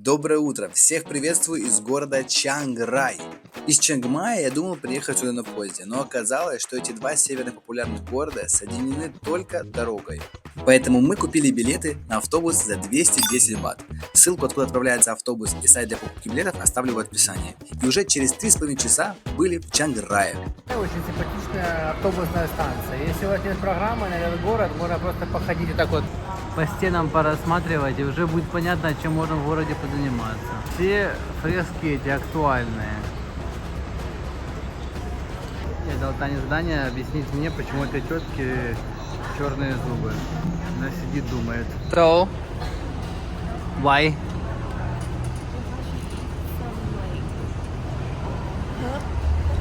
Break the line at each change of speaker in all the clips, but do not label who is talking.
Доброе утро! Всех приветствую из города Чанграй. Из Чангмая я думал приехать сюда на поезде, но оказалось, что эти два северных популярных города соединены только дорогой. Поэтому мы купили билеты на автобус за 210 бат. Ссылку, откуда отправляется автобус и сайт для покупки билетов, оставлю в описании. И уже через 3,5 часа были в Чанграе.
Очень симпатичная автобусная станция. Если у вас нет программы на этот город, можно просто походить и так вот по стенам порассматривать, и уже будет понятно, чем можно в городе позаниматься. Все фрески эти актуальные. Я дал Тане задание объяснить мне, почему этой тетки черные зубы. Она сидит, думает. So, why?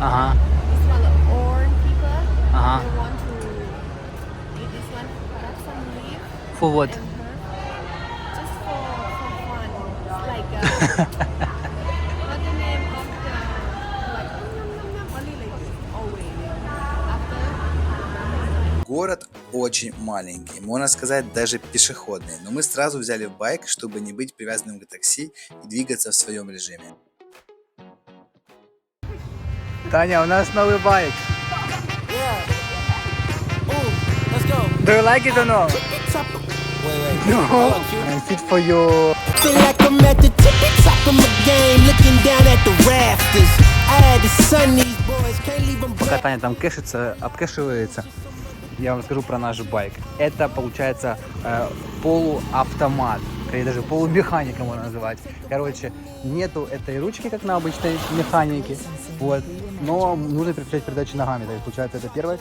Ага.
This one the orange people.
Uh-huh.
They want to eat this one, have some leaf
For what?
and herb. Just for fun. It's like what's the name of the like only like this always after.
Город очень маленький, можно сказать даже пешеходный, но мы сразу взяли байк, чтобы не быть привязанным к такси и двигаться в своем режиме.
Таня, у нас новый байк.
Let's go.
Do you like it or no?
Wait.
No.
Hold on, cue.
I fit for you.
Feel like I'm at the tippy top of my game, looking down at the rafters. I had to sun these boys, can't leave them
Пока Таня там кэшится, обкэшивается, я вам расскажу про наш байк. Это получается полуавтомат, или даже полумеханика можно называть. Короче, нету этой ручки, как на обычной механике, вот, но нужно переключать передачи ногами. То есть получается это первое,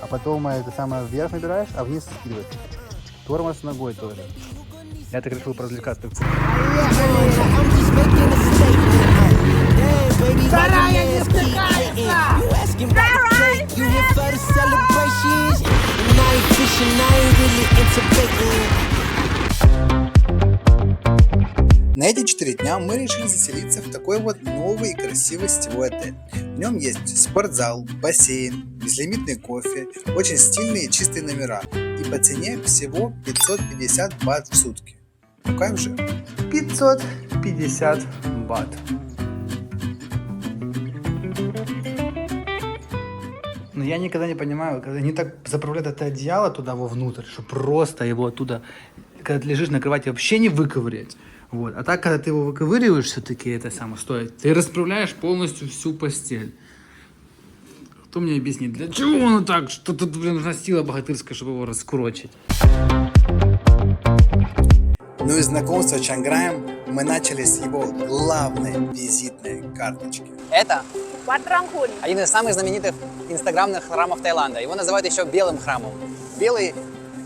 а потом это самое вверх набираешь, а вниз скидываешь. Тормоз ногой тоже. Я так решил поразвлекаться.
I'm just making a statement. Damn, baby, why your nails keep hitting? You asking about the cake, you here for the celebrations. And I ain't fishing, I ain't really into baiting.
На эти 4 дня мы решили заселиться в такой вот новый и красивый сетевой отель. В нем есть спортзал, бассейн, безлимитный кофе, очень стильные и чистые номера. И по цене всего 550 бат в сутки. Ну как же? 550 бат.
Но я никогда не понимаю, когда они так заправляют это одеяло туда вовнутрь, что просто его оттуда, когда ты лежишь на кровати, вообще не выковырять. Вот. А так, когда ты его выковыриваешь, все-таки это самое стоит. Ты расправляешь полностью всю постель. Кто мне объяснит, для чего оно так? Что тут, блин, нужна сила богатырская, чтобы его раскурочить.
Ну и знакомство с Чанграем мы начали с его главной визитной карточки.
Это
Wat Rangkhun.
один из самых знаменитых инстаграмных храмов Таиланда. Его называют еще белым храмом. Белый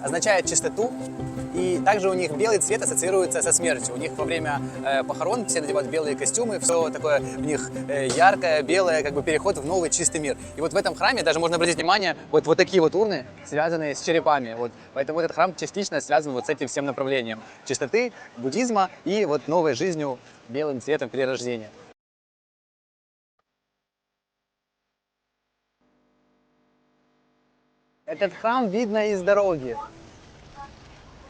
означает чистоту, и также у них белый цвет ассоциируется со смертью. У них во время похорон все надевают белые костюмы, все такое у них яркое, белое, как бы переход в новый чистый мир. И вот в этом храме даже можно обратить внимание, вот такие вот урны, связанные с черепами. Вот. Поэтому этот храм частично связан вот с этим всем направлением чистоты, буддизма и вот новой жизнью, белым цветом перерождения. Этот храм видно из дороги.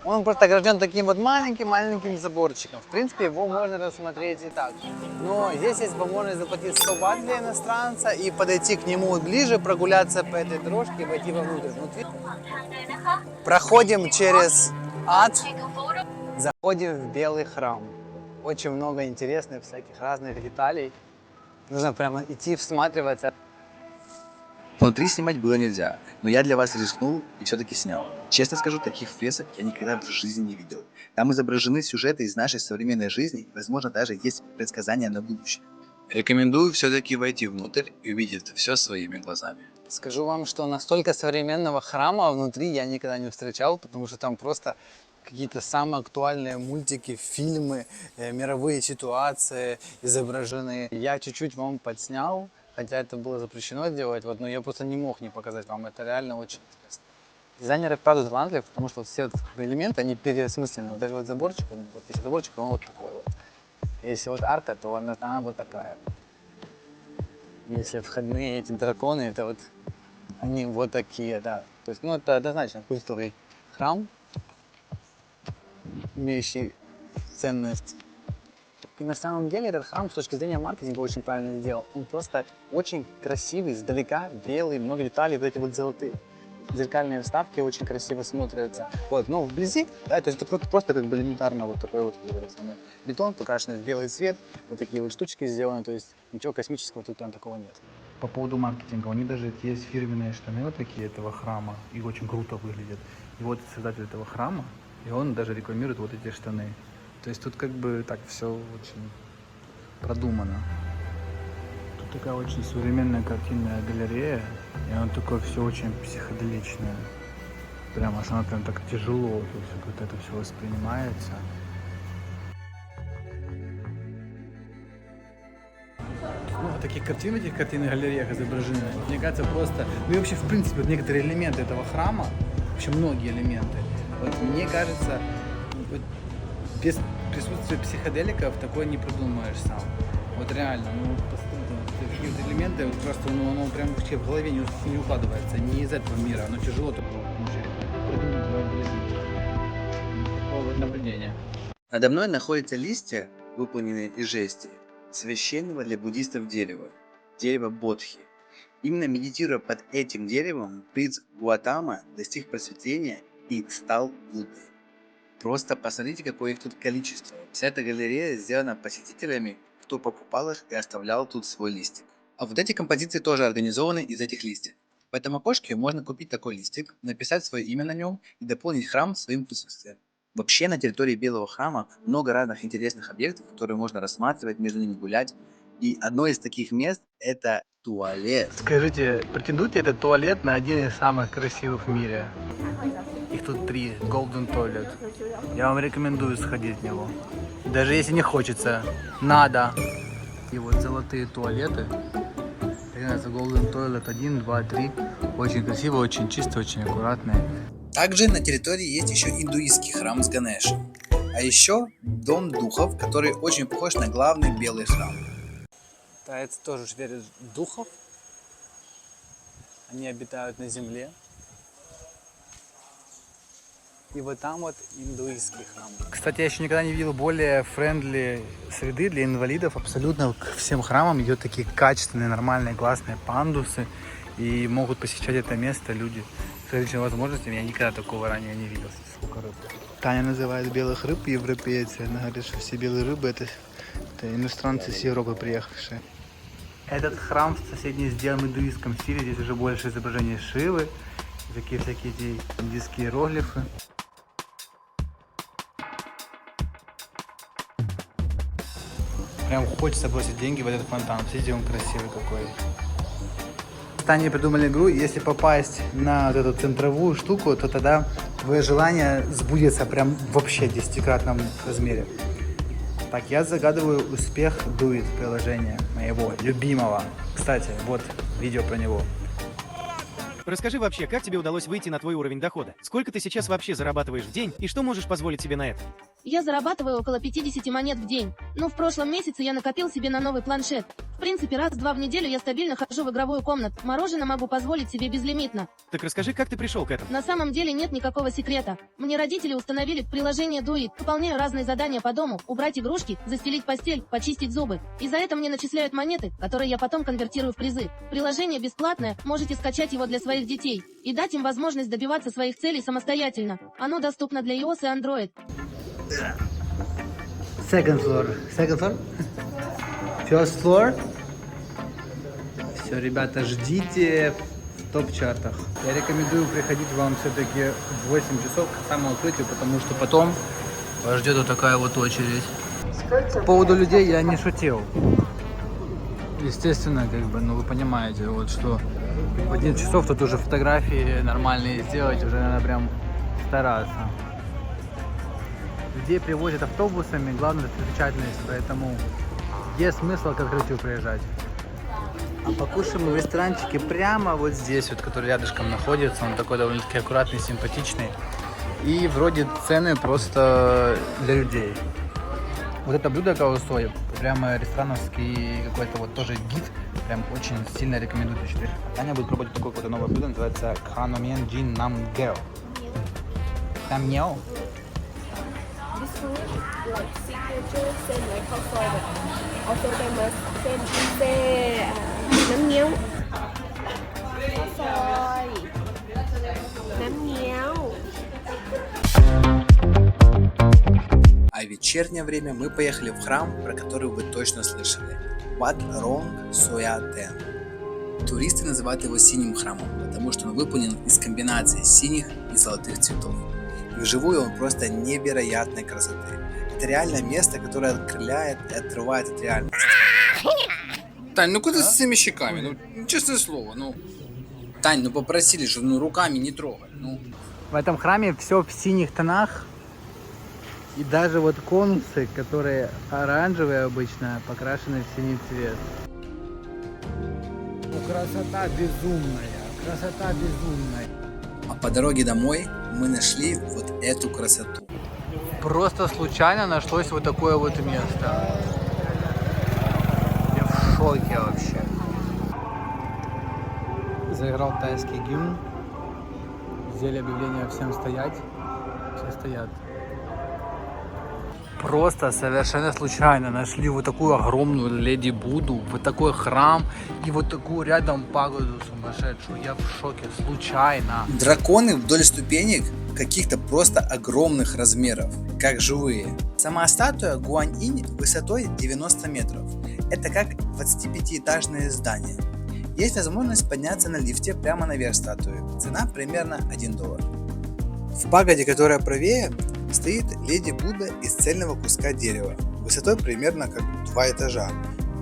Он просто огражден таким вот маленьким заборчиком. В принципе, его можно рассмотреть и так. Но здесь есть возможность заплатить 100 бат для иностранца и подойти к нему ближе, прогуляться по этой дорожке и войти вовнутрь. Внутри проходим через ад, заходим в белый храм. Очень много интересных всяких разных деталей. Нужно прямо идти, всматриваться.
Внутри снимать было нельзя, но я для вас рискнул и все-таки снял. Честно скажу, таких фресок я никогда в жизни не видел. Там изображены сюжеты из нашей современной жизни, и, возможно, даже есть предсказания на будущее. Рекомендую все-таки войти внутрь и увидеть все своими глазами.
Скажу вам, что настолько современного храма внутри я никогда не встречал, потому что там просто какие-то самые актуальные мультики, фильмы, мировые ситуации изображены. Я чуть-чуть вам подснял, хотя это было запрещено делать, вот, но я просто не мог не показать вам. Это реально очень интересно. Дизайнеры вправду талантливы, потому что вот все вот элементы, они переосмыслены. Вот даже вот заборчик, вот если заборчик, он вот такой вот. Если вот арка, то она вот такая. Если входные эти драконы, это вот они вот такие, да. То есть, ну, это однозначно культовый храм, имеющий ценность И на самом деле этот храм с точки зрения маркетинга очень правильно сделал. Он просто очень красивый, издалека, белый, много деталей, вот эти вот золотые. Зеркальные вставки очень красиво смотрятся. Вот, но вблизи, да, то есть это просто как бы элементарно вот такой вот бетон, покрашенный в белый цвет, вот такие вот штучки сделаны, то есть ничего космического тут там такого нет.
По поводу маркетинга, у них даже есть фирменные штаны вот такие этого храма, и очень круто выглядят. И вот создатель этого храма, и он даже рекламирует вот эти штаны. То есть тут как бы так все очень продумано. Тут такая очень современная картинная галерея, и оно такое все очень психоделичное. Прям аж оно прям так тяжело, то есть вот это все воспринимается. Ну, вот таких картин в этих картинных галереях изображены. Мне кажется, просто... Ну и вообще, в принципе, вот некоторые элементы этого храма, вообще многие элементы, вот мне кажется, вот без присутствия психоделиков такое не придумаешь сам. Вот реально, ну, такие вот элементы, вот просто, ну, оно прям вообще в голове не укладывается, не из этого мира, оно тяжело такое придумать. Такое вот наблюдение.
Надо мной находятся листья, выполненные из жести, священного для буддистов дерева, дерево Бодхи. Именно медитируя под этим деревом, принц Гуатама достиг просветления и стал Буддой. Просто посмотрите, какое их тут количество. Вся эта галерея сделана посетителями, кто покупал их и оставлял тут свой листик. А вот эти композиции тоже организованы из этих листьев. В этом окошке можно купить такой листик, написать свое имя на нем и дополнить храм своим присутствием. Вообще на территории Белого храма много разных интересных объектов, которые можно рассматривать, между ними гулять. И одно из таких мест – это туалет.
Скажите, претендует ли этот туалет на один из самых красивых в мире? Их тут 3. Golden Toilet. Я вам рекомендую сходить в него. Даже если не хочется, надо. И вот золотые туалеты. Это Golden Toilet 1, 2, 3. Очень красиво, очень чисто, очень аккуратные.
Также на территории есть еще индуистский храм с Ганешем. А еще дом духов, который очень похож на главный белый храм.
Тайцы тоже верят в духов. Они обитают на земле. И вот там вот индуистский храм.
Кстати, я еще никогда не видел более френдли среды для инвалидов. Абсолютно к всем храмам идут такие качественные, нормальные, классные пандусы. И могут посещать это место люди с различными возможностями. Я никогда такого ранее не видел. Сколько рыб. Таня называет белых рыб европейцы. Она говорит, что все белые рыбы это иностранцы с Европы приехавшие. Этот храм в соседней сделан в индуистском стиле. Здесь уже больше изображений Шивы. Такие всякие эти индийские иероглифы. Прям хочется бросить деньги в этот фонтан. Смотрите, он красивый какой. Тане придумали игру, если попасть на вот эту центровую штуку, то тогда твое желание сбудется прям вообще в 10-кратном размере. Так, я загадываю успех Duit приложения моего любимого. Кстати, вот видео про него.
Расскажи вообще, как тебе удалось выйти на твой уровень дохода? Сколько ты сейчас вообще зарабатываешь в день и что можешь позволить себе на это?
Я зарабатываю около 50 монет в день. Но в прошлом месяце я накопил себе на новый планшет. В принципе, раз-два в неделю я стабильно хожу в игровую комнату. Мороженое могу позволить себе безлимитно.
Так расскажи, как ты пришел к этому?
На самом деле нет никакого секрета. Мне родители установили приложение Duit. Выполняю разные задания по дому. Убрать игрушки, застелить постель, почистить зубы. И за это мне начисляют монеты, которые я потом конвертирую в призы. Приложение бесплатное, можете скачать его для своих детей. И дать им возможность добиваться своих целей самостоятельно. Оно доступно для iOS и Android.
Second floor. Second floor? First floor? Все, ребята, ждите в топ-чартах. Я рекомендую приходить вам все-таки в 8 часов к самому открытию, потому что потом вас ждет вот такая вот очередь. По поводу людей я не шутил. Естественно, как бы, ну вы понимаете, вот что в 11 часов тут уже фотографии нормальные сделать, уже надо прям стараться. Людей привозят автобусами, главное достопримечательность, поэтому есть смысл к открытию приезжать. А покушаем мы в ресторанчике прямо вот здесь, вот, который рядышком находится. Он такой довольно-таки аккуратный, симпатичный. И вроде цены просто для людей. Вот это блюдо каосой, прямо ресторановский какой-то вот тоже гид. Прям очень сильно рекомендую теперь. Таня будет пробовать такое какое-то новое блюдо, называется Ханомен Джин Намгео. Намгео?
food, like signature, same likeข้าวซอยแบบ also they must send say น้ำเงี้ยวข้าวซอยน้ำเงี้ยว
А в вечернее время мы поехали в храм, про который вы точно слышали. Wat Rong Soyaten. Туристы называют его синим храмом, потому что он выполнен из комбинации синих и золотых цветов. И вживую он просто невероятной красоты. Это реально место, которое окрыляет и отрывает от реальности. Тань, ну куда с этими щеками? Ну, честное слово, ну... Тань, ну попросили же, ну руками не трогать, ну...
В этом храме все в синих тонах. И даже вот конусы, которые оранжевые обычно, покрашены в синий цвет. Красота безумная, красота безумная.
А по дороге домой мы нашли вот эту красоту.
Просто случайно нашлось вот такое вот место. Я в шоке вообще. Заиграл тайский гимн. Сделали объявление всем стоять. Все стоят. Просто совершенно случайно нашли вот такую огромную леди Будду, вот такой храм и вот такую рядом пагоду сумасшедшую. Я в шоке. Случайно.
Драконы вдоль ступенек каких-то просто огромных размеров, как живые. Сама статуя Гуань-инь высотой 90 метров. Это как 25-этажное здание. Есть возможность подняться на лифте прямо наверх статуи. Цена примерно $1. В пагоде, которая правее, стоит леди Будда из цельного куска дерева, высотой примерно как 2 этажа.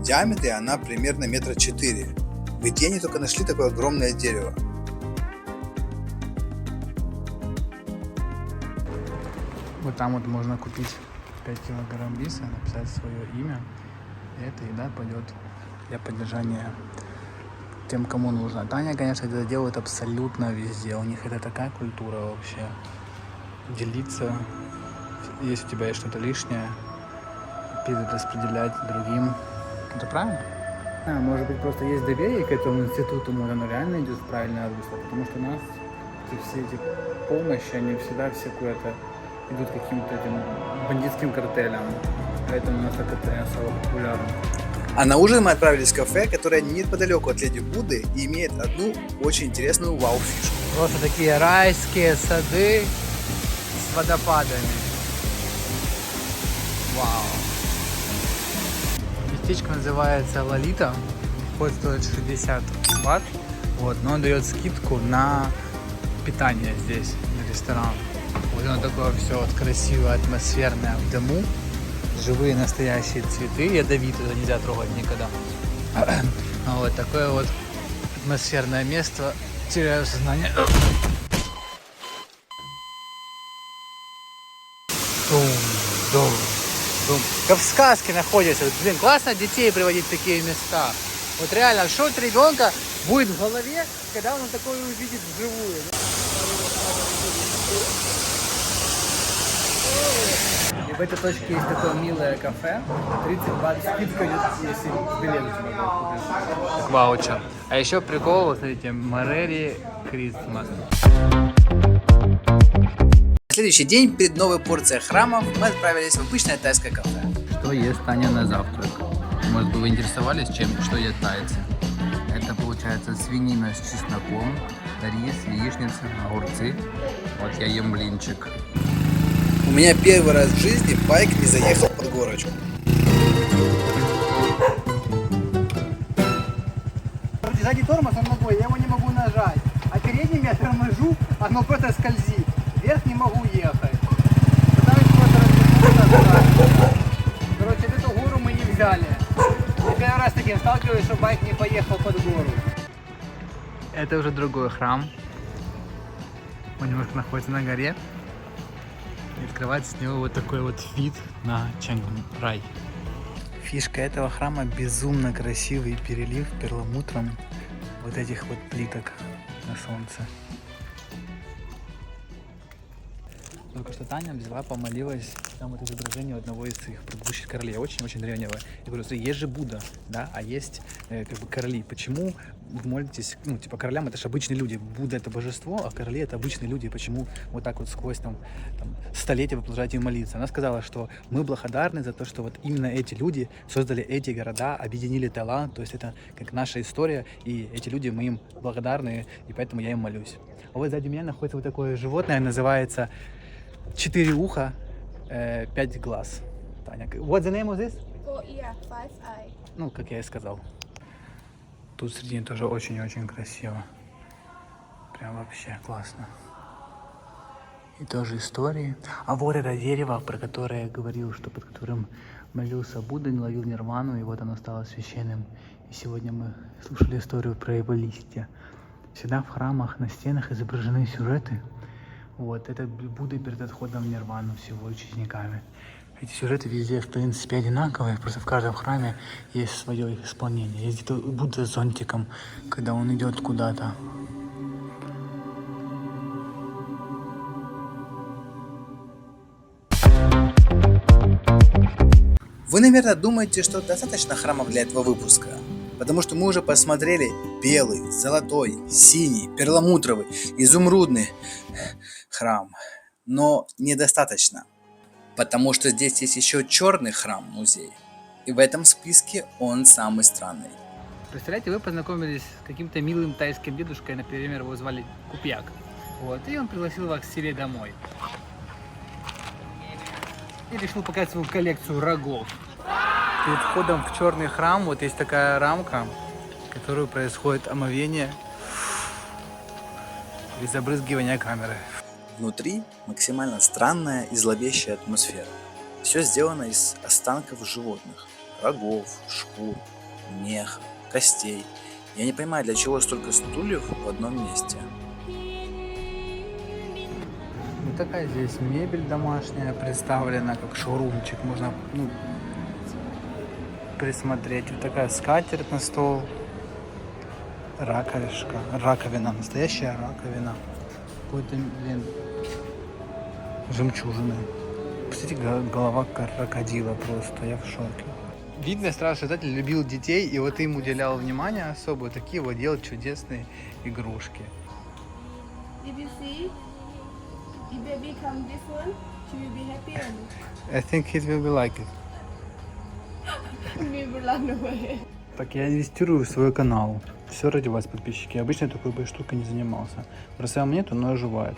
В диаметре она примерно 4 метра. Где они только нашли такое огромное дерево?
Вот там вот можно купить 5 килограмм риса, написать свое имя. И эта еда пойдет для поддержания тем, кому нужно. Таня, конечно, это делает абсолютно везде. У них это такая культура вообще. Делиться, если у тебя есть что-то лишнее, перераспределять другим. Это правильно? Может быть, просто есть доверие к этому институту, может, оно реально идет в правильное русло, потому что у нас все эти помощи, они всегда все куда-то идут каким-то этим бандитским картелям, поэтому у нас это не особо популярно.
А на ужин мы отправились в кафе, которое неподалеку от леди Будды и имеет одну очень интересную вау-фишку.
Просто такие райские сады с водопадами. Вау. Местечко называется Лолита. Вход стоит 60 бат. Вот, но он дает скидку на питание здесь, на ресторан. Вот оно такое все вот красивое, атмосферное в дому. Живые настоящие цветы, ядовитые, это нельзя трогать никогда. Вот такое вот атмосферное место. Теряю сознание. Дум. Как в сказке находится. Блин, классно детей приводить в такие места. Вот реально, что от ребенка будет в голове, когда он такое увидит вживую. И в этой точке есть такое милое кафе. 30 бат скидка идет, если билет у тебя купишь. Ваучер. А еще прикол, вот смотрите, Морери Крисмас.
На следующий день, перед новой порцией храмов, мы отправились в обычное тайское кафе.
Что ест Таня на завтрак? Может быть, вы интересовались, что едят тайцы? Это получается свинина с чесноком, рис, яичница, огурцы. Вот я ем блинчик.
У меня первый раз в жизни байк не заехал под горочку.
Сзади тормоз, он ногой, я его не могу нажать. А передним я торможу, оно просто скользит. Вверх не могу ехать. Пытаюсь просто развернуться. Короче, эту гору мы не взяли. Я первый раз с таким сталкиваюсь, что байк не поехал под гору. Это уже другой храм. Он немножко находится на горе. И открывается с него вот такой вот вид на Чанграй. Фишка этого храма — безумно красивый перелив перламутром вот этих вот плиток на солнце. Только что Таня взяла, помолилась, там вот изображение одного из их предыдущих королей, очень-очень древнего. Я говорю, смотри, есть же Будда, да, а есть как бы короли. Почему вы молитесь, ну, типа, королям это же обычные люди. Будда это божество, а короли это обычные люди. Почему вот так вот сквозь там столетия вы продолжаете молиться? Она сказала, что мы благодарны за то, что вот именно эти люди создали эти города, объединили талант, то есть это как наша история, и эти люди, мы им благодарны, и поэтому я им молюсь. А вот сзади меня находится вот такое животное, называется 4 уха, 5 глаз. Таня, what's the name of this?
4 ear, 5 eye.
Ну, как я и сказал. Тут среди тоже очень-очень красиво. Прям вообще классно. И тоже истории. А вот это дерево, про которое я говорил, что под которым молился Будда, ловил нирвану, и вот оно стало священным. И сегодня мы слушали историю про его листья. Всегда в храмах на стенах изображены сюжеты. Вот, это Будда перед отходом в нирвану с его учениками. Эти сюжеты везде, в принципе, одинаковые, просто в каждом храме есть свое их исполнение. Есть где-то Будда с зонтиком, когда он идет куда-то.
Вы, наверное, думаете, что достаточно храмов для этого выпуска, потому что мы уже посмотрели белый, золотой, синий, перламутровый, изумрудный храм. Но недостаточно, потому что здесь есть еще черный храм-музей, и в этом списке он самый странный.
Представляете, вы познакомились с каким-то милым тайским дедушкой, например, его звали Купьяк. Вот, и он пригласил вас к себе домой. И решил показать свою коллекцию рогов. Перед входом в черный храм вот есть такая рамка, в которой происходит омовение и забрызгивание камеры.
Внутри максимально странная и зловещая атмосфера. Все сделано из останков животных, рогов, шкур, меха, костей. Я не понимаю, для чего столько стульев в одном месте.
Вот такая здесь мебель домашняя представлена, как шоурумчик. Можно присмотреть. Вот такая скатерть на стол. Раковина. Настоящая раковина. Какой-то, жемчужины. Посмотрите, голова крокодила просто. Я в шоке. Видно, старший создатель любил детей, и вот им уделял внимание особо. Такие вот делать чудесные игрушки.
If you see, if baby come this one, she will be happy or not?
I think it will be like it.
We will run away.
Так, я инвестирую в свой канал. Все ради вас, подписчики. Обычно я такой штукой не занимался. Бросаю монету, но оживает.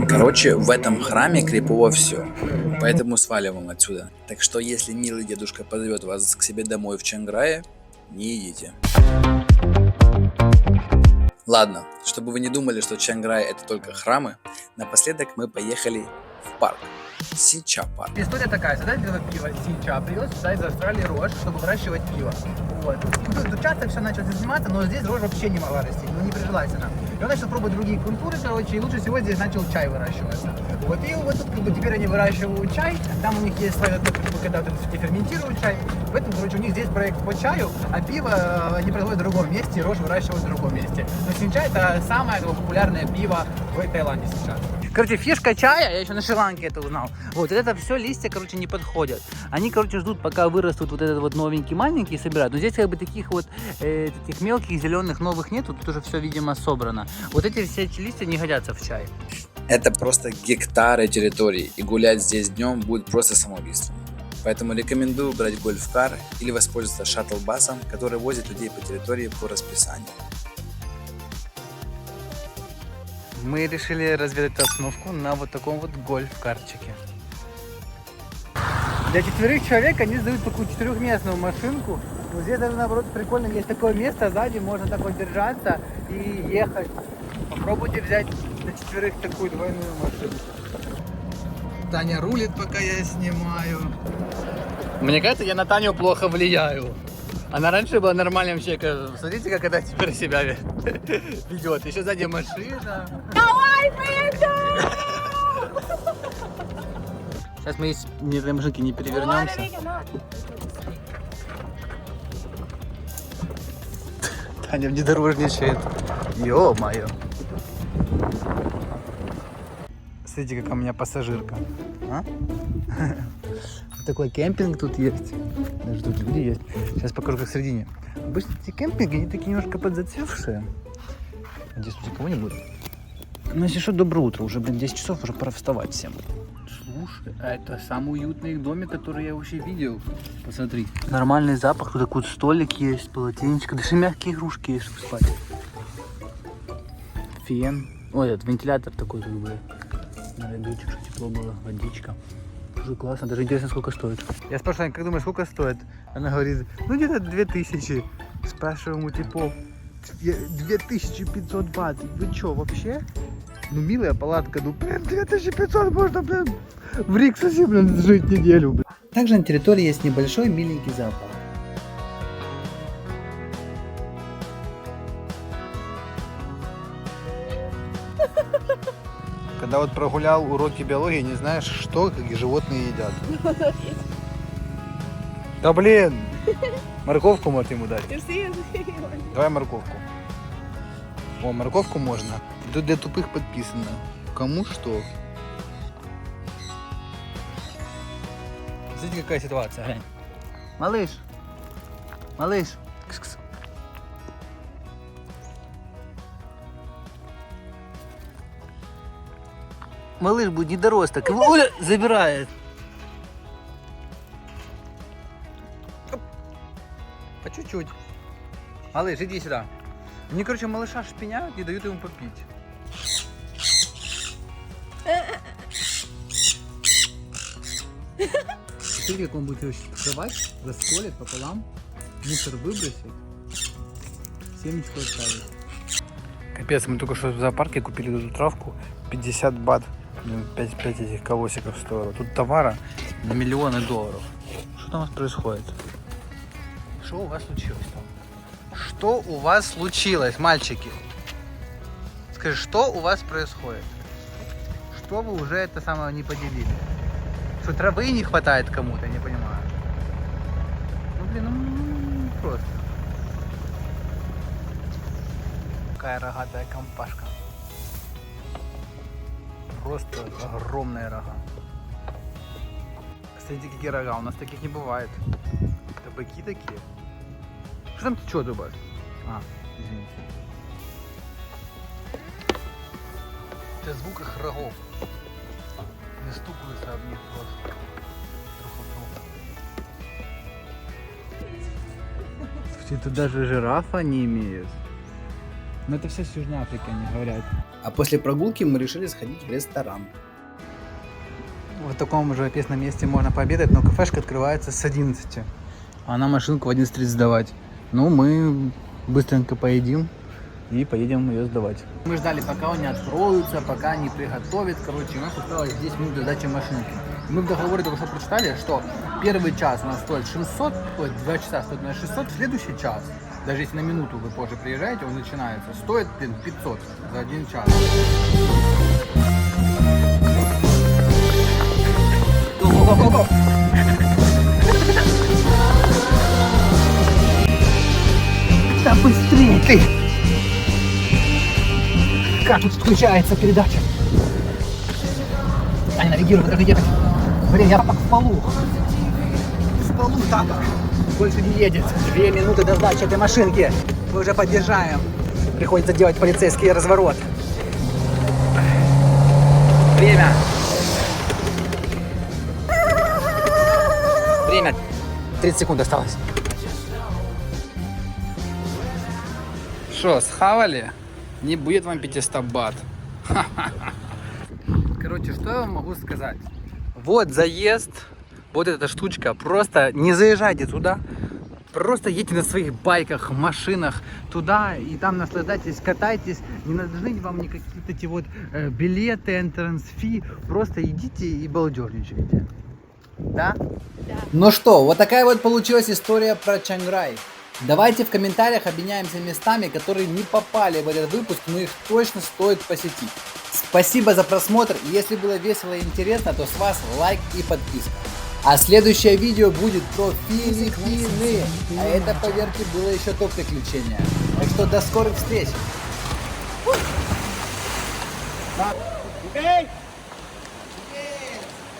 Короче, в этом храме крипово все, поэтому сваливаем отсюда. Так что, если милый дедушка позовет вас к себе домой в Чанграе, не идите. Ладно, чтобы вы не думали, что Чанграй это только храмы, напоследок мы поехали в парк. Синча парк.
История такая, создатель этого пива Синча привез сюда из Австралии рожь, чтобы выращивать пиво. Вот. Тут часто все начал заниматься, но здесь рожь вообще не могла расти, ну не прижилась она. И он начал пробовать другие культуры, короче, и лучше всего здесь начал чай выращиваться. Вот, и вот тут как бы теперь они выращивают чай, там у них есть своя, когда ферментируют чай. Поэтому, короче, у них здесь проект по чаю, а пиво они производят в другом месте, рожь выращивают в другом месте. Но Синча это самое популярное пиво в Таиланде сейчас. Короче, фишка чая, я еще на Шри-Ланке это узнал. Вот это все листья, короче, не подходят. Они, короче, ждут, пока вырастут вот этот вот новенький, маленький, и собирают. Но здесь как бы таких вот таких мелких зеленых новых нету, тут уже все, видимо, собрано. Вот эти все эти листья не годятся в чай.
Это просто гектары территории, и гулять здесь днем будет просто самоубийством. Поэтому рекомендую брать гольф-кар или воспользоваться шаттл-басом, который возит людей по территории по расписанию.
Мы решили разведать обстановку на вот таком вот гольф-карчике. Для 4 человек они сдают такую 4-местную машинку. Но здесь даже наоборот прикольно, есть такое место, сзади можно так вот держаться и ехать. Попробуйте взять для 4 такую двойную машину. Таня рулит, пока я снимаю. Мне кажется, я на Таню плохо влияю. Она раньше была нормальным человеком. Смотрите, как она теперь себя ведет. Еще сзади машина.
Давай, Петя!
Сейчас мы из этой машинки не перевернемся. Аня внедорожничает. Ё-моё. Смотрите, какая у меня пассажирка. А? Вот такой кемпинг тут есть. Даже тут люди есть. Сейчас покажу, как в середине. Обычно эти кемпинги, они такие немножко подзацевшие. Надеюсь, тут никого не будет. Ну, если что, доброе утро. Уже, 10 часов, уже пора вставать всем. Слушай, а это самый уютный их домик, который я вообще видел. Посмотри. Нормальный запах. Тут такой вот столик есть, полотенечко. Даже мягкие игрушки есть, чтобы спать. Фен. Ой, этот вентилятор такой, как бы. Нарядочек, чтобы тепло было, водичка. Уже классно, даже интересно, сколько стоит. Я спрашиваю, Ань, как думаешь, сколько стоит? Она говорит, ну где-то 2000. Спрашиваю ему, типа, 2500 бат. Вы что, вообще? Ну, милая палатка, ну, блин, 2500 можно, блин, в Риксосе, блин, жить неделю, блин.
Также на территории есть небольшой миленький зоопарк.
Когда вот прогулял уроки биологии, не знаешь, что, какие животные едят. Да блин! Морковку может ему дать. Давай морковку. О, морковку можно. Тут для тупых подписано. Кому что. Смотрите, какая ситуация, глянь. Малыш! Малыш! Кс-кс. Малыш будет недоросток. Его Оля забирает. По чуть-чуть. Малыш, иди сюда. Мне, короче, малыша шпиняют и дают ему попить. Смотри, как он будет его вскрывать, расколет пополам, мусор выбросит, семечку оставит. Капец, мы только что в зоопарке купили эту травку, 50 бат, 5 этих колосиков стоило. Тут товара на миллионы долларов. Что там у вас происходит? Что у вас случилось там? Что у вас случилось, мальчики? Скажи, что у вас происходит? Что вы уже это самое не поделили? Что травы не хватает кому-то, я не понимаю. Ну блин, ну просто. Какая рогатая компашка. Просто огромные рога. Смотрите, какие рога, у нас таких не бывает. Это быки такие. Что там течет у вас? А, извините. Это звук их рогов. Не стукаются об них просто. Друг об друга. Слушайте, тут даже жирафа не имеют. Но это все с Южной Африки, они говорят.
А после прогулки мы решили сходить в ресторан.
В таком живописном месте можно пообедать, но кафешка открывается с 11. А нам машинку в 11:30 сдавать. Ну, мы быстренько поедим и поедем ее сдавать. Мы ждали, пока они откроются, пока они приготовят. Короче, у нас осталось 10 минут до сдачи машинки. Мы в договоре только что прочитали, что первый час у нас стоит 600, 2 часа стоит на 600, следующий час, даже если на минуту вы позже приезжаете, он начинается, стоит 500 за 1 час. Го-го-го-го! Да быстрее ты! Как тут включается передача? Аня, навигируй, подожди, блин, я так в полу. В полу тапок. Больше не едет. 2 минуты до сдачи этой машинки. Мы уже подъезжаем. Приходится делать полицейский разворот. Время. Время. 30 секунд осталось. Что, схавали? Не будет вам 500 бат. Короче, что я вам могу сказать? Вот заезд, вот эта штучка. Просто не заезжайте туда. Просто едьте на своих байках, машинах туда и там наслаждайтесь, катайтесь. Не нужны вам никакие эти вот билеты, entrance fee. Просто идите и балдежничайте. Да?
Ну что, вот такая вот получилась история про Чанграй. Давайте в комментариях обменяемся местами, которые не попали в этот выпуск, но их точно стоит посетить. Спасибо за просмотр, если было весело и интересно, то с вас лайк и подписка. А следующее видео будет про Филиппины, а это, поверьте, было еще то приключение. Так что до скорых встреч.
Эй!